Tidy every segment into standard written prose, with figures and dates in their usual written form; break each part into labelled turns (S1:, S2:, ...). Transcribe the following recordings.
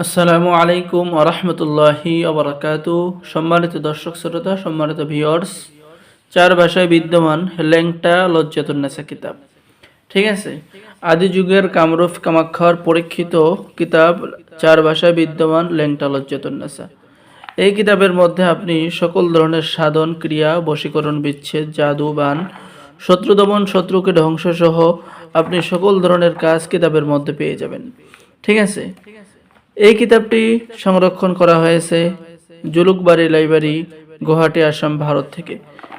S1: আসসালামু আলাইকুম ওয়া রাহমাতুল্লাহি ওয়া বারাকাতুহু। সম্মানিত দর্শক শ্রোতা, সম্মানিত ভিউয়ার্স, চার ভাষায় বিদ্যমান ল্যাংটা লজ্জাতুন্নেসা কিতাব, ঠিক আছে। আদি যুগের কামরূপ কামাখ্যার পরীক্ষিত কিতাব চার ভাষায় বিদ্যমান ল্যাংটা লজ্জাতুন্নেসা। এই কিতাবের মধ্যে আপনি সকল ধরনের সাধন ক্রিয়া, বশীকরণ, বিচ্ছেদ, জাদু, বান, শত্রু দমন, শত্রুকে ধ্বংস সহ আপনি সকল ধরনের কাজ কিতাবের মধ্যে পেয়ে যাবেন, ঠিক আছে। এই কিতাবটি সংরক্ষণ করা হয়েছে জুলুকবাড়ি লাইব্রেরি, গুয়াহাটি, আসাম, ভারত থেকে।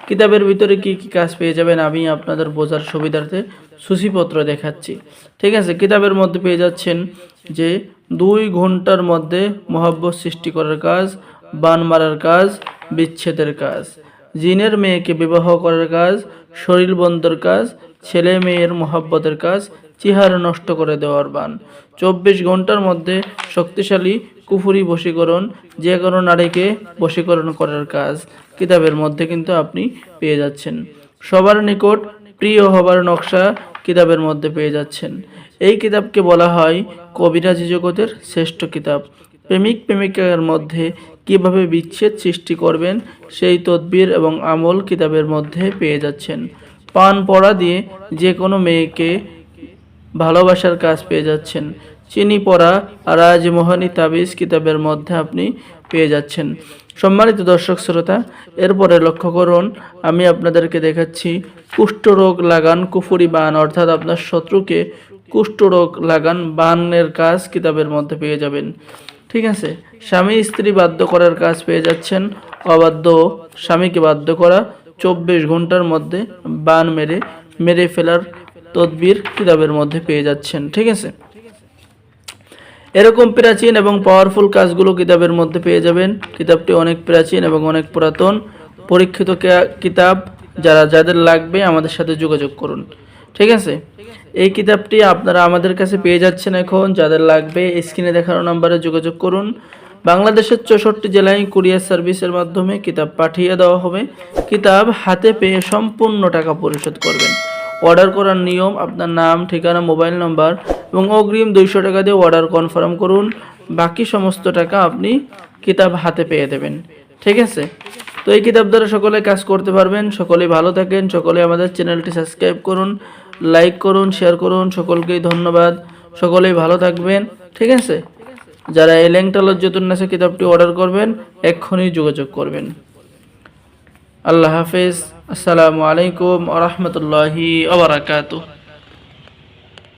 S1: কিতাবের ভিতরে কি কি কাজ পেয়ে যাবেন আমি আপনাদের বোঝার সুবিধার্থে সূচিপত্র দেখাচ্ছি, ঠিক আছে। কিতাবের মধ্যে পেয়ে যাচ্ছেন যে 2 ঘন্টার মধ্যে মহব্বত সৃষ্টি করার কাজ, বান মারার কাজ, বিচ্ছেদের কাজ, জিনের মেয়েকে বিবাহ করার কাজ, শরীর বন্ধের কাজ, ছেলে মেয়ের মহব্বতের কাজ, চেহারা নষ্ট করে দেওয়ার বান, 24 ঘন্টার মধ্যে শক্তিশালী কুফরি বশীকরণ, যে কোনো নারীকে বশীকরণ করার কাজ কিতাবের মধ্যে কিন্তু আপনি পেয়ে যাচ্ছেন। সবার নিকট প্রিয় হবার নকশা কিতাবের মধ্যে পেয়ে যাচ্ছেন। এই কিতাবকে বলা হয় কবিরাজি জগতের শ্রেষ্ঠ কিতাব। প্রেমিক প্রেমিকার মধ্যে কিভাবে বিচ্ছেদ সৃষ্টি করবেন সেই তদবির এবং আমল কিতাবের মধ্যে পেয়ে যাচ্ছেন। পান পড়া দিয়ে যে কোনো মেয়েকে ভালোবাসার কাজ পেয়ে যাচ্ছেন। চিনি পড়া রাজমোহনী তাবিজ কিতাবের মধ্যে আপনি পেয়ে যাচ্ছেন। সম্মানিত দর্শক শ্রোতা, এরপরে লক্ষ্য করুন, আমি আপনাদেরকে দেখাচ্ছি কুষ্ঠরোগ লাগান কুফুরি বান, অর্থাৎ আপনার শত্রুকে কুষ্ঠরোগ লাগান বানের কাজ কিতাবের মধ্যে পেয়ে যাবেন, ঠিক আছে। স্বামী স্ত্রী বাধ্য করার কাজ পেয়ে যাচ্ছেন। অবাধ্য স্বামীকে বাধ্য করা, 24 ঘন্টার মধ্যে বান মেরে ফেলার তদবির কিতাবের মধ্যে পেয়ে যাচ্ছেন, ঠিক আছে। এরকম প্রাচীন এবং পাওয়ারফুল কাজগুলো কিতাবের মধ্যে পেয়ে যাবেন। কিতাবটি অনেক প্রাচীন এবং অনেক পুরাতন পরীক্ষিত কিতাব। যাদের লাগবে আমাদের সাথে যোগাযোগ করুন, ঠিক আছে। এই কিতাবটি আপনারা আমাদের কাছে পেয়ে যাচ্ছেন। এখন যাদের লাগবে স্ক্রিনে দেখানো নম্বরে যোগাযোগ করুন। বাংলাদেশের 64 জেলায় কুরিয়ার সার্ভিসের মাধ্যমে কিতাব পাঠিয়ে দেওয়া হবে। কিতাব হাতে পেয়ে সম্পূর্ণ টাকা পরিশোধ করবেন। অর্ডার করার নিয়ম, আপনার নাম, ঠিকানা, মোবাইল নাম্বার এবং অগ্রিম 200 টাকা দিয়ে অর্ডার কনফার্ম করুন। বাকি সমস্ত টাকা আপনি কিতাব হাতে পেয়ে দেবেন, ঠিক আছে। তো এই কিতাব দ্বারা সকলে কাজ করতে পারবেন। সকলেই ভালো থাকেন। সকলে আমাদের চ্যানেলটি সাবস্ক্রাইব করুন, লাইক করুন, শেয়ার করুন। সকলকেই ধন্যবাদ। সকলেই ভালো থাকবেন, ঠিক আছে। যারা এই ল্যাংটা লজ্জাতুন্নেসা কিতাবটি অর্ডার করবেন এক্ষুনি যোগাযোগ করবেন। আল্লাহ হাফেজ। আসসালামু আলাইকুম ওয়া রাহমাতুল্লাহি ওয়া বারাকাতুহু।